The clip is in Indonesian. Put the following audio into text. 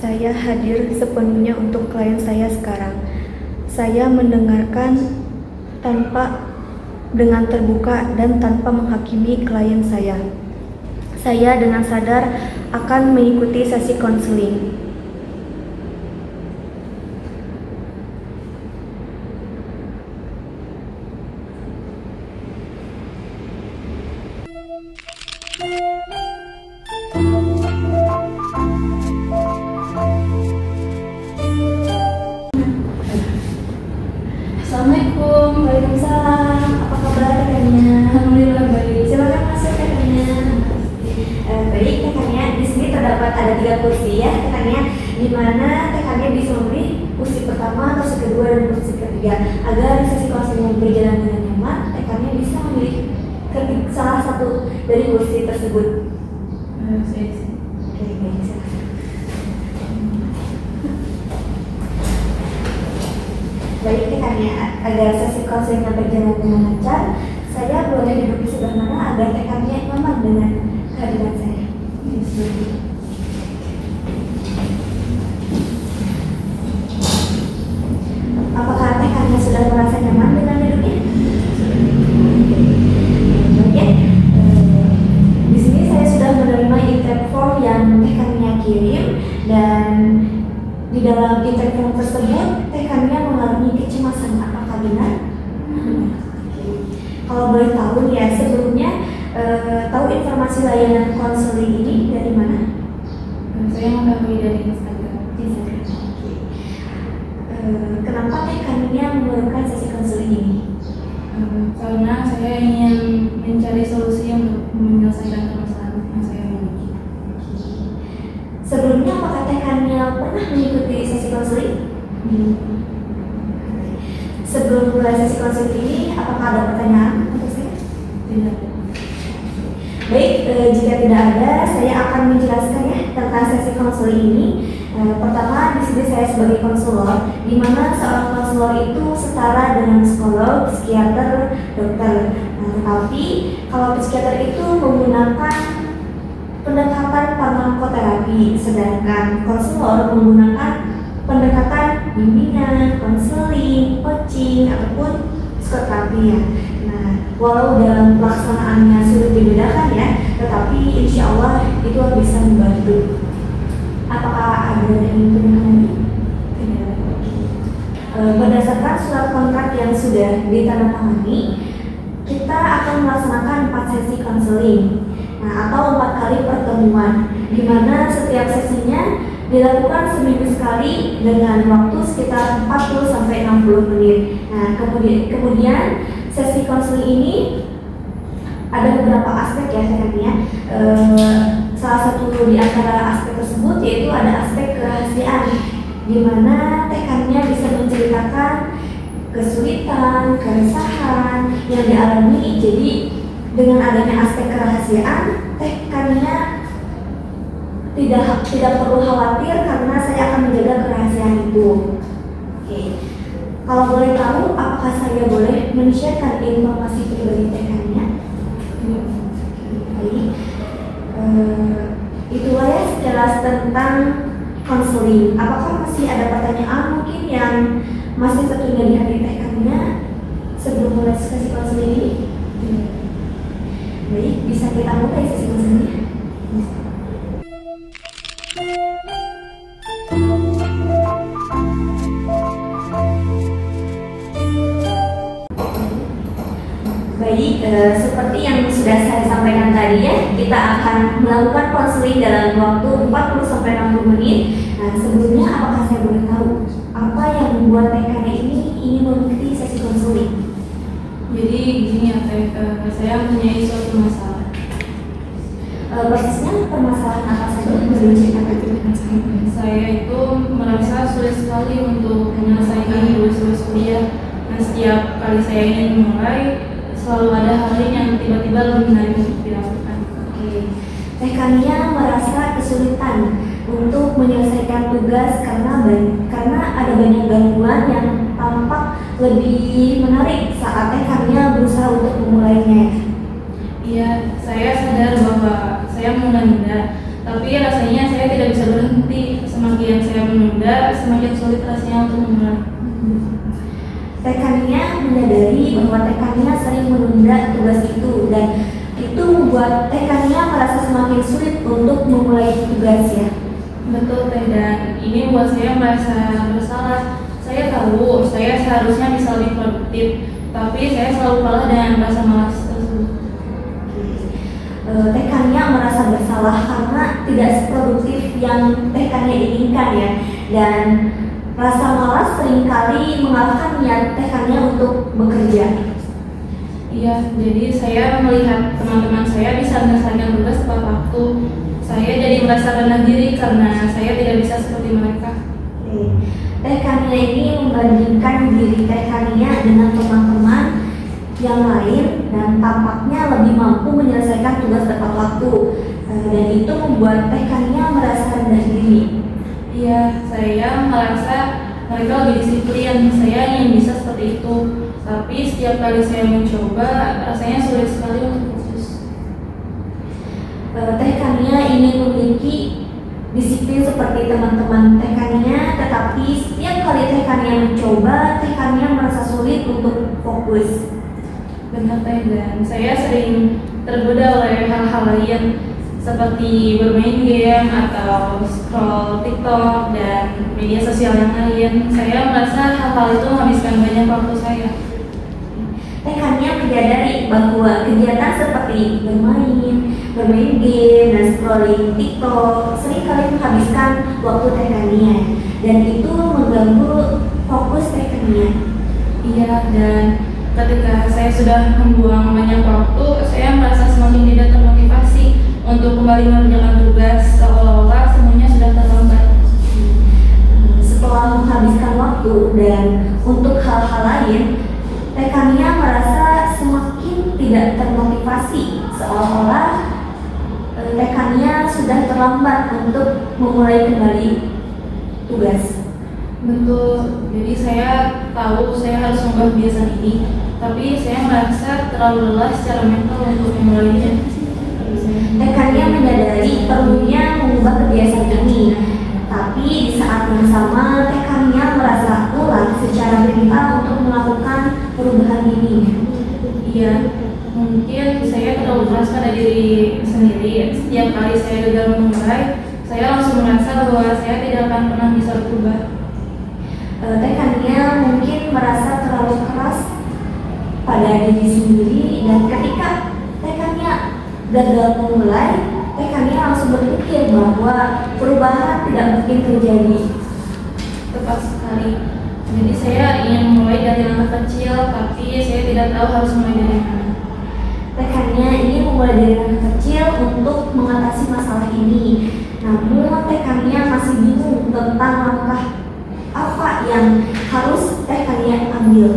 Saya hadir sepenuhnya untuk klien saya sekarang. Saya mendengarkan dengan terbuka dan tanpa menghakimi klien saya. Saya dengan sadar akan mengikuti sesi konseling. Assalamualaikum. Waalaikumsalam. Apa kabar rekannya? Alhamdulillah baik. Silakan masuk rekannya. Baik rekannya, di sini terdapat ada 3 kursi ya rekannya, di mana rekannya bisa memilih kursi pertama, kursi kedua, dan kursi ketiga. Agar sesi konseling berjalan dengan nyaman, rekannya bisa memilih salah satu dari kursi tersebut. Saya Oke, baik, silakan. Baik rekannya, agar sesi konselingnya berjalan dengan lancar, saya boleh duduk di sebelah mana agar rekannya nyaman dengan kehadiran saya. Apakah rekannya sudah merasa nyaman dengan duduknya? Oke. Di sini saya sudah menerima intake form yang rekannya kirim, dan di dalam intake form tersebut rekannya mengalami kecemasan. Apakah benar? Kalau boleh tahu ya, sebelumnya tahu informasi layanan konseling ini dari mana? Saya mengetahui dari Instagram. Kenapa rekannya memerlukan sesi konseling ini? Karena saya ingin mencari solusi untuk menyelesaikan permasalahan yang saya miliki. Sebelumnya apakah rekannya pernah mengikuti sesi konseling? Sebelum mulai sesi konseling ini, apakah ada pertanyaan untuk saya? Tidak. Baik, jika tidak ada, saya akan menjelaskan ya tentang sesi konseling ini. Pertama, di sini saya sebagai konselor, di mana seorang konselor itu setara dengan psikolog, psikiater, dokter. Tetapi kalau psikiater itu menggunakan pendekatan farmakoterapi, sedangkan konselor menggunakan pendekatan bimbingan, konseling, coaching, ataupun psikoterapi ya. Nah, walau dalam pelaksanaannya sulit dibedakan ya, tetapi insya Allah itu bisa membantu. Apakah ada yang bertanya lagi? Tidak. Berdasarkan surat kontrak yang sudah ditandatangani, kita akan melaksanakan 4 sesi konseling, atau 4 kali pertemuan, di mana setiap sesinya dilakukan seminggu sekali dengan waktu sekitar 40-60 menit. Nah, kemudian sesi konseling ini ada beberapa aspek ya rekannya. Salah satu di antara aspek tersebut yaitu ada aspek kerahasiaan, di mana rekannya bisa menceritakan kesulitan, keresahan yang dialami. Jadi dengan adanya aspek kerahasiaan, rekannya tidak perlu khawatir karena saya akan menjaga kerahasiaan itu. Oke. Kalau boleh tahu, apakah saya boleh men-sharekan informasi pribadi rekannya? Baik. Itulah ya sejelas tentang konseling. Apakah masih ada pertanyaan mungkin yang masih tertunda di hati rekannya sebelum mulai sesi konseling ini? Baik, bisa kita mulai sesi konselingnya. Baik, seperti yang sudah saya sampaikan tadi ya, kita akan melakukan konseling dalam waktu 40-60 menit. Nah, sebelumnya apakah saya boleh tahu apa yang membuat rekannya ini ingin mengikuti sesi konseling? Jadi begini ya, saya mempunyai suatu masalah. Persisnya permasalahan apa saja yang boleh diceritakan dengan saya? Saya itu merasa sulit sekali untuk menyelesaikan tugas-tugas kuliah, dan setiap kali saya ingin memulai selalu ada hal yang tiba-tiba lebih menarik untuk dilakukan. Oke. Rekannya merasa kesulitan untuk menyelesaikan tugas karena ada banyak gangguan yang tampak lebih menarik saat rekannya berusaha untuk memulainya. Iya, saya sadar bahwa saya menunda-nunda, tapi rasanya saya tidak bisa berhenti. Semakin Rekannya menyadari bahwa rekannya sering menunda tugas itu dan itu membuat rekannya merasa semakin sulit untuk memulai tugasnya. Betul Teh, dan ini membuat saya merasa bersalah. Saya tahu saya seharusnya bisa lebih produktif, tapi saya selalu kalah dengan rasa malas tersebut. Rekannya merasa bersalah karena tidak seproduktif yang rekannya inginkan ya, dan rasa malas seringkali mengalahkan niat rekannya untuk bekerja. Iya, jadi saya melihat teman-teman saya bisa menyelesaikan tugas tepat waktu. Saya jadi merasa rendah diri karena saya tidak bisa seperti mereka. Rekannya ini membandingkan diri rekannya dengan teman-teman yang lain dan tampaknya lebih mampu menyelesaikan tugas tepat waktu, dan itu membuat rekannya merasa rendah diri. Iya, saya merasa mereka lebih disiplin. Saya ingin bisa seperti itu, tapi setiap kali saya mencoba, rasanya sulit sekali untuk fokus. Rekannya ingin memiliki disiplin seperti teman-teman rekannya, tetapi setiap kali rekannya mencoba, rekannya merasa sulit untuk fokus. Benar Teh, dan saya sering tergoda oleh hal-hal lain seperti bermain game atau scroll TikTok dan media sosial yang lain. Saya merasa hal-hal itu menghabiskan banyak waktu saya. Rekannya menyadari bahwa kegiatan seperti bermain game, dan scrolling TikTok seringkali menghabiskan waktu rekannya, dan itu mengganggu fokus rekannya. Iya, dan ketika saya sudah membuang banyak waktu, saya merasa semakin tidak termotivasi untuk kembali mengerjakan tugas, seolah-olah semuanya sudah terlambat. Setelah menghabiskan waktu dan untuk hal-hal lain, rekannya merasa semakin tidak termotivasi, seolah-olah rekannya sudah terlambat untuk memulai kembali tugas. Betul, jadi saya tahu saya harus mengubah kebiasaan ini, tapi saya merasa terlalu lelah secara mental untuk memulainya. Rekannya menyadari perlunya mengubah kebiasaan ini, tapi di saat yang sama rekannya merasa lelah secara mental untuk melakukan perubahan ini. Iya, mungkin saya terlalu keras pada diri sendiri. Setiap kali saya gagal memulai, saya langsung merasa bahwa saya tidak akan pernah bisa berubah. Rekannya mungkin merasa terlalu keras pada diri sendiri, dan ketika rekannya gagal memulai, rekannya langsung berpikir bahwa perubahan tidak mungkin terjadi. Tepat sekali. Jadi saya ingin memulai dari langkah kecil, tapi saya tidak tahu harus mulai dari mana. Rekannya ingin memulai dari langkah kecil untuk mengatasi masalah ini, namun rekannya masih bingung tentang langkah apa yang harus rekannya ambil.